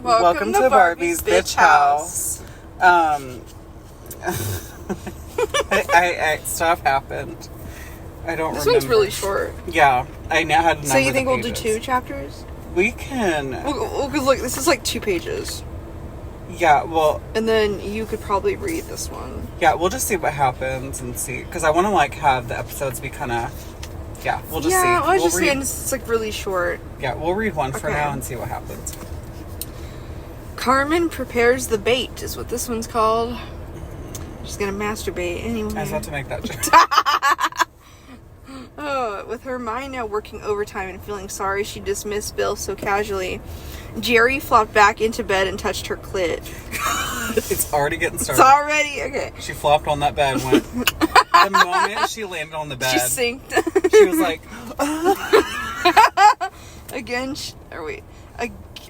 Welcome to Barbie's Bitch House. Stuff happened. I don't remember. This one's really short. Yeah, I now had. So you think we'll do 2 chapters? We can. Well, because look, this is like 2 pages. Yeah, well. And then you could probably read this one. Yeah, we'll just see what happens and see, because I want to have the episodes be kind of. Yeah, we'll just see. Yeah, I was just saying it's like really short. Yeah, we'll read one for now and see what happens. Carmen prepares the bait is what this one's called. She's gonna masturbate anyway. I was about to make that joke. With her mind now working overtime and feeling sorry she dismissed Bill so casually, Jerry flopped back into bed and touched her clit. It's already getting started. It's already okay. She flopped on that bed and went. The moment she landed on the bed, she sinked. She was like,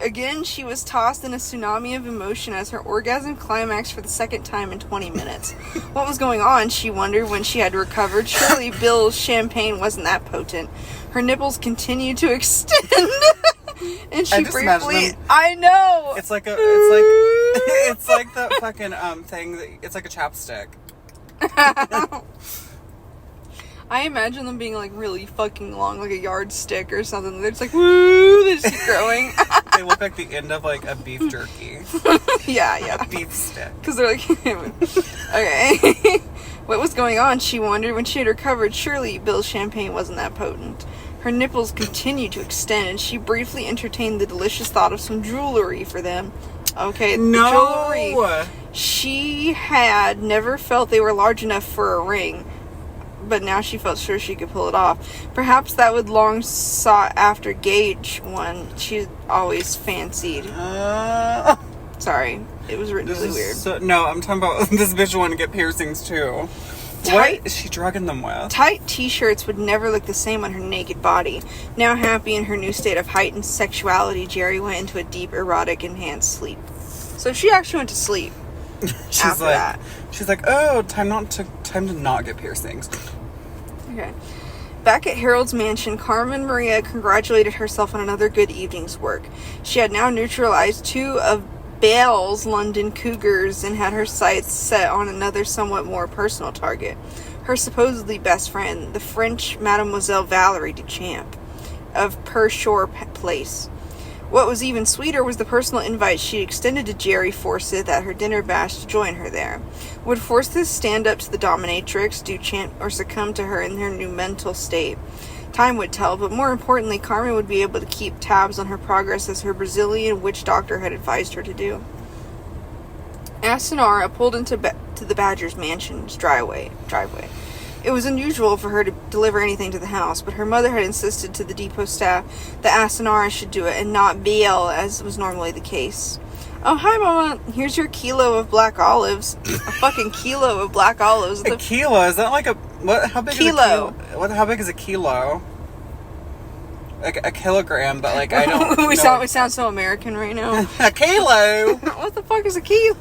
Again, she was tossed in a tsunami of emotion as her orgasm climaxed for the second time in 20 minutes. What was going on, she wondered when she had recovered. Surely Bill's champagne wasn't that potent. Her nipples continued to extend. And she briefly... I know! It's like the fucking thing that... It's like a chapstick. I imagine them being like really fucking long, like a yardstick or something. They're just like, woo, they just keep growing. They look like the end of like a beef jerky. Yeah. A beef stick. Because they're like, okay. What was going on, she wondered when she had recovered. Surely Bill's champagne wasn't that potent. Her nipples continued to extend, and she briefly entertained the delicious thought of some jewelry for them. Okay, jewelry. She had never felt they were large enough for a ring, but now she felt sure she could pull it off. Perhaps that would long sought after gauge one she'd always fancied. Sorry, it was written really weird. No, I'm talking about this bitch wanting to get piercings too. What is she drugging them with? Tight t-shirts would never look the same on her naked body. Now happy in her new state of heightened sexuality, Jerry went into a deep, erotic, enhanced sleep. So she actually went to sleep. She's like, oh, time to not get piercings. Okay. Back at Harold's mansion, Carmen Maria congratulated herself on another good evening's work. She had now neutralized 2 of Bale's London cougars and had her sights set on another somewhat more personal target. Her supposedly best friend, the French Mademoiselle Valerie Duchamp of Pershore Place. What was even sweeter was the personal invite she extended to Jerry Forsyth at her dinner bash to join her there. Would Forsyth stand up to the dominatrix, Duchamp, or succumb to her in her new mental state? Time would tell, but more importantly, Carmen would be able to keep tabs on her progress as her Brazilian witch doctor had advised her to do. Asinara pulled into the Badger's mansion's driveway. It was unusual for her to deliver anything to the house, but her mother had insisted to the depot staff that Asinara should do it and not Biel, as was normally the case. Oh, hi, Mama. Here's your kilo of black olives. A fucking kilo of black olives. A kilo? Is that like a... What? How big is a kilo? How big is a kilo? Like a kilogram, but like I don't we sound so American right now. A kilo? What the fuck is a kilo?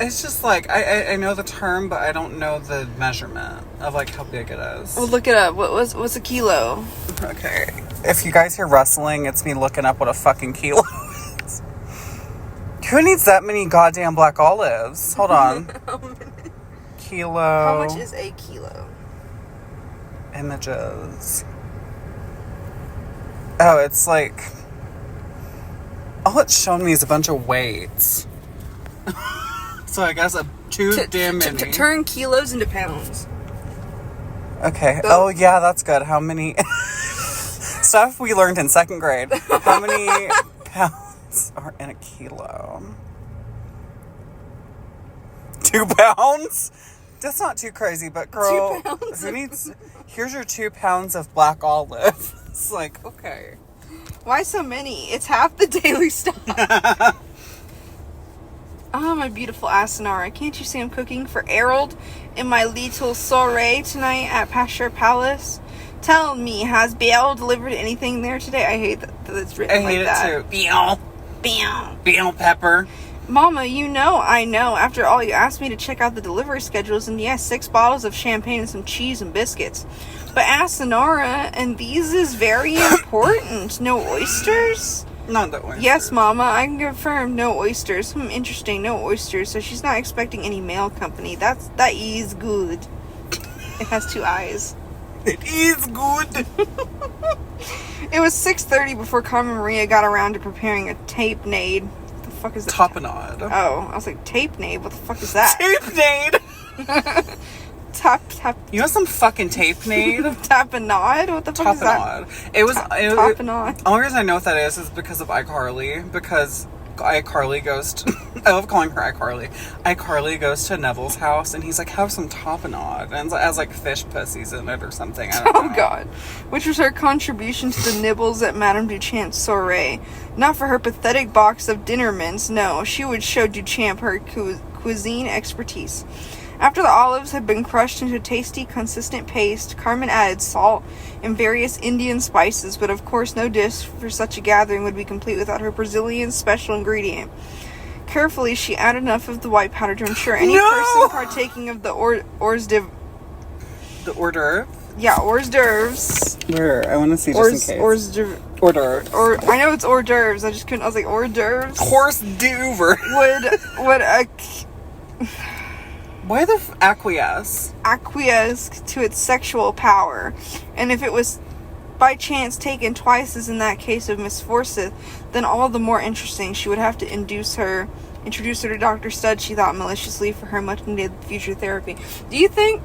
It's just like, I know the term, but I don't know the measurement of like how big it is. Well, look it up. What's a kilo? Okay. If you guys hear rustling, it's me looking up what a fucking kilo is. Who needs that many goddamn black olives? Hold on. Kilo. How much is a kilo? Images. Oh, it's like... All it's showing me is a bunch of weights. So I guess too damn many. Turn kilos into pounds. Okay. Oh, yeah, that's good. How many... Stuff we learned in 2nd grade. How many pounds are in a kilo? 2 pounds? That's not too crazy, but girl, 2 pounds. Who needs... Here's your 2 pounds of black olive. It's like, okay. Why so many? It's half the daily stock. Oh, my beautiful Asinara. Can't you see I'm cooking for Harold in my little soiree tonight at Pasture Palace? Tell me, has Biel delivered anything there today? I hate that it's written like that. I hate it too. Biel Pepper. Mama, I know. After all, you asked me to check out the delivery schedules, and yes, 6 bottles of champagne and some cheese and biscuits. But Asinara, and these is very important. No oysters? Not the oysters. Yes, Mama, I can confirm no oysters. Interesting, no oysters. So she's not expecting any mail company. That is good. It has 2 eyes. It is good. It was 6:30 before Carmen Maria got around to preparing a tapenade. What the fuck is that? Tapenade. Oh, I was like, tapenade? What the fuck is that? Tapenade. Tap. You know some fucking tapenade? Tapenade? What the fuck is that? It was... Tapenade. The only reason I know what that is because of iCarly. Because iCarly goes to... I love calling her iCarly. iCarly goes to Neville's house and he's like, have some tapenade. And it has like fish pussies in it or something. I don't know. Oh, God. Which was her contribution to the nibbles at Madame Duchamp's soiree. Not for her pathetic box of dinner mints, no. She would show Duchamp her cuisine expertise. After the olives had been crushed into a tasty, consistent paste, Carmen added salt and various Indian spices, but of course no dish for such a gathering would be complete without her Brazilian special ingredient. Carefully, she added enough of the white powder to ensure any person partaking of the hors d'oeuvre. The hors d'oeuvre? Yeah, hors d'oeuvres. Where? I want to see just in case. Hors d'oeuvre. Hors d'oeuvre. I know it's hors d'oeuvres. I just couldn't. I was like, hors d'oeuvres? Hors d'oeuvre. Why the acquiesce to its sexual power, and if it was by chance taken twice as in that case of Miss Forsyth, then all the more interesting. She would have to introduce her to Dr. Studd, she thought maliciously, for her much needed future therapy. Do you think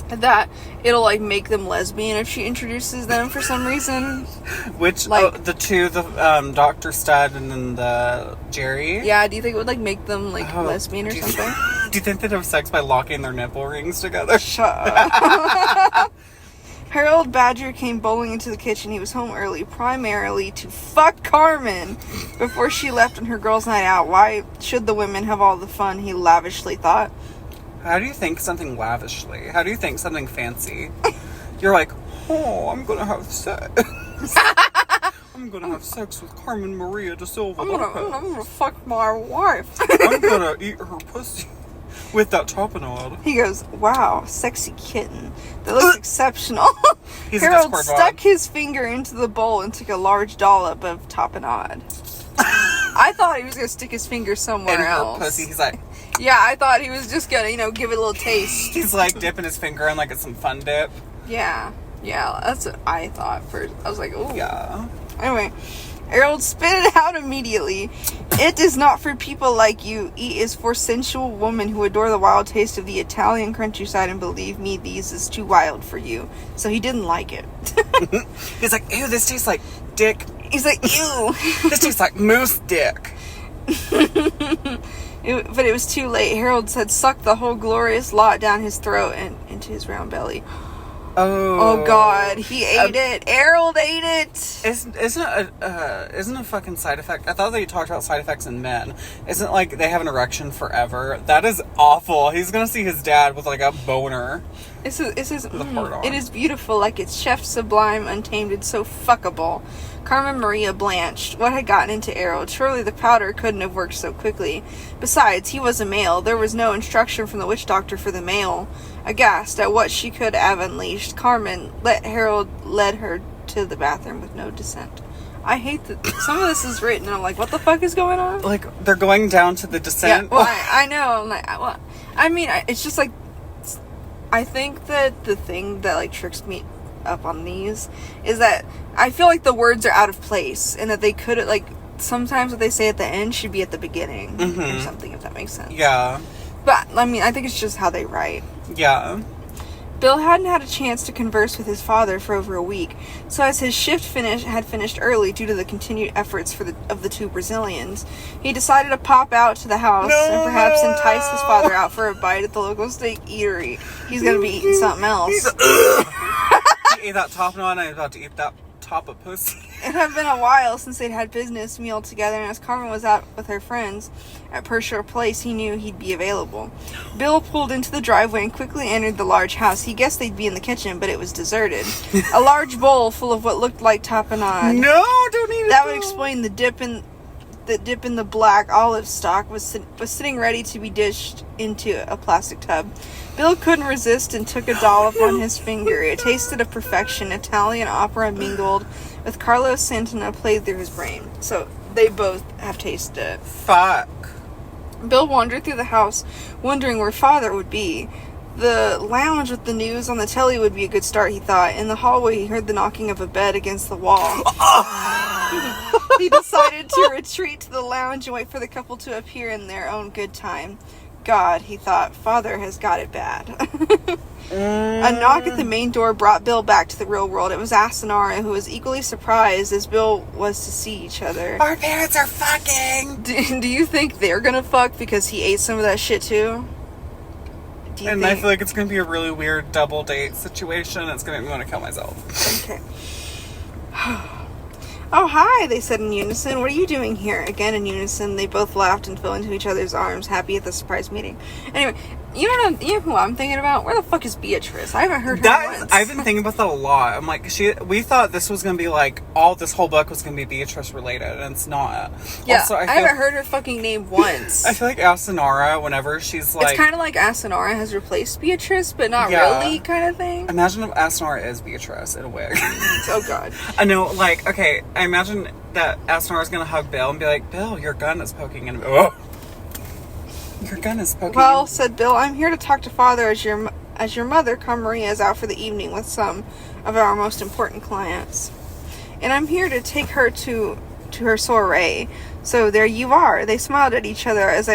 that it'll like make them lesbian if she introduces them for some reason? Which like the Dr. Studd and then the Jerry? Yeah, do you think it would like make them like lesbian or something? Do you think they'd have sex by locking their nipple rings together? Shut up. Harold Badger came bowling into the kitchen. He was home early, primarily to fuck Carmen before she left on her girls' night out. Why should the women have all the fun, he lavishly thought. How do you think something lavishly? How do you think something fancy? You're like, oh, I'm gonna have sex. I'm gonna have sex with Carmen Maria de Silva. I'm gonna fuck my wife. I'm gonna eat her pussy with that tapenade. He goes, wow, sexy kitten. That looks exceptional. Harold stuck his finger into the bowl and took a large dollop of tapenade. I thought he was gonna stick his finger somewhere else. Her pussy. He's like, yeah, I thought he was just gonna, give it a little taste. He's like dipping his finger in like it's some fun dip. Yeah, that's what I thought first. I was like, ooh. Yeah. Anyway, Harold spit it out immediately. It is not for people like you. It is for sensual women who adore the wild taste of the Italian countryside, and believe me, these is too wild for you. So he didn't like it. He's like, ew, this tastes like dick. He's like, ew. This tastes like moose dick. But it was too late. Harold had sucked the whole glorious lot down his throat and into his round belly. Oh God, he ate it. Harold ate it. Isn't a fucking side effect? I thought that you talked about side effects in men. Isn't like they have an erection forever? That is awful. He's gonna see his dad with like a boner. It is beautiful, like its chef sublime, untainted, so fuckable. Carmen Maria blanched. What had gotten into Harold? Surely the powder couldn't have worked so quickly. Besides, he was a male. There was no instruction from the witch doctor for the male. Aghast at what she could have unleashed, Carmen led her to the bathroom with no dissent. I hate that some of this is written and I'm like, what the fuck is going on? Like, they're going down to the descent? Yeah, well, I know. I'm like, well, I mean, it's just like, I think that the thing that like tricks me up on these is that I feel like the words are out of place and that they could like sometimes what they say at the end should be at the beginning or something, if that makes sense. Yeah. But I mean, I think it's just how they write. Yeah. Bill hadn't had a chance to converse with his father for over a week, so as his shift had finished early due to the continued efforts of the two Brazilians, he decided to pop out to the house and perhaps entice his father out for a bite at the local steak eatery. He's gonna be eating something else. He ate that top knot and I'm about to eat that top of pussy. It had been a while since they'd had business meal together, and as Carmen was out with her friends at Pershore Place, he knew he'd be available. Bill pulled into the driveway and quickly entered the large house. He guessed they'd be in the kitchen, but it was deserted. A large bowl full of what looked like tapenade. No, don't eat it. That would explain the dip in the black olive stock was sitting ready to be dished into a plastic tub. Bill couldn't resist and took a dollop on his finger. It tasted of perfection. Italian opera mingled with Carlos Santana played through his brain. So they both have tasted it. Fuck. Bill wandered through the house, wondering where Father would be. The lounge with the news on the telly would be a good start, he thought. In the hallway, he heard the knocking of a bed against the wall. He decided to retreat to the lounge and wait for the couple to appear in their own good time. God, he thought, Father has got it bad. A knock at the main door brought Bill back to the real world. It was Asanara, who was equally surprised as Bill was to see each other. Our parents are fucking! Do you think they're gonna fuck because he ate some of that shit too? I feel like it's gonna be a really weird double date situation. It's gonna make me want to kill myself. Okay. Oh, hi, they said in unison. What are you doing here? Again in unison, they both laughed and fell into each other's arms, happy at the surprise meeting. Anyway, you know who I'm thinking about? Where the fuck is Beatrice? I haven't heard her once. I've been thinking about that a lot. I'm like, we thought this was going to be like, this whole book was going to be Beatrice related, and it's not. Yeah, also, I haven't heard her fucking name once. I feel like Asanara, whenever she's like... It's kind of like Asanara has replaced Beatrice, but not really kind of thing. Imagine if Asanara is Beatrice in a wig. Oh, God. I know, like, okay, I imagine that Asanara's going to hug Bill and be like, Bill, your gun is poking in... Oh. Your gun is poking. Well, said Bill, I'm here to talk to Father as your mother, Carmen Maria, is out for the evening with some of our most important clients. And I'm here to take her to her soiree. So there you are. They smiled at each other as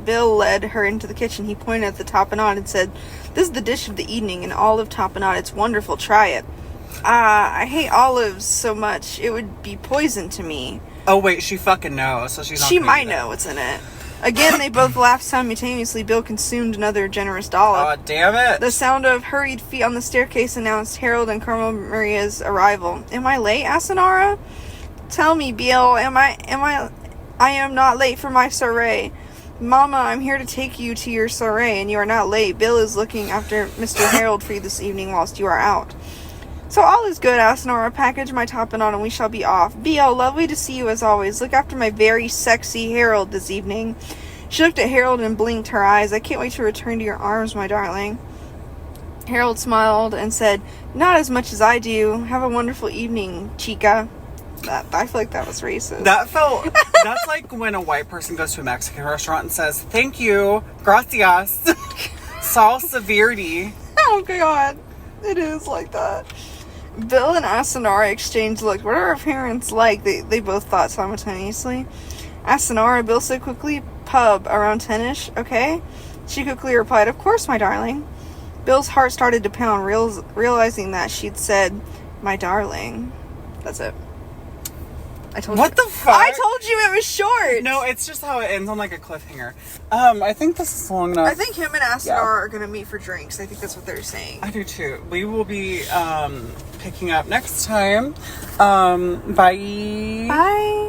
Bill led her into the kitchen. He pointed at the tapenade and said, this is the dish of the evening, an olive tapenade. It's wonderful. Try it. I hate olives so much. It would be poison to me. Oh, wait, she fucking knows, so she's not She gonna might do that. know what's in it. Again, they both laughed simultaneously. Bill consumed another generous dollop. Oh, damn it. The sound of hurried feet on the staircase announced Harold and Carmen Maria's arrival. Am I late, Asanara? Tell me, Bill, I am not late for my soiree. Mama, I'm here to take you to your soiree, and you are not late. Bill is looking after Mr. Harold for you this evening whilst you are out. So all is good, Asanara. Package my tapenade and we shall be off. B.O., lovely to see you as always. Look after my very sexy Harold this evening. She looked at Harold and blinked her eyes. I can't wait to return to your arms, my darling. Harold smiled and said, not as much as I do. Have a wonderful evening, chica. I feel like that was racist. That's like when a white person goes to a Mexican restaurant and says, thank you, gracias, salsa verde. Oh, God. It is like that. Bill and Asanara exchanged looks. What are our parents like? They both thought simultaneously. Asanara, Bill said quickly, pub, around 10-ish, okay? She quickly replied, of course, my darling. Bill's heart started to pound, realizing that she'd said, my darling. That's it. I told you. What the fuck? I told you it was short. No, it's just how it ends on like a cliffhanger. I think this is long enough. I think him and Asanara are going to meet for drinks. I think that's what they're saying. I do too. We will be picking up next time. Bye. Bye.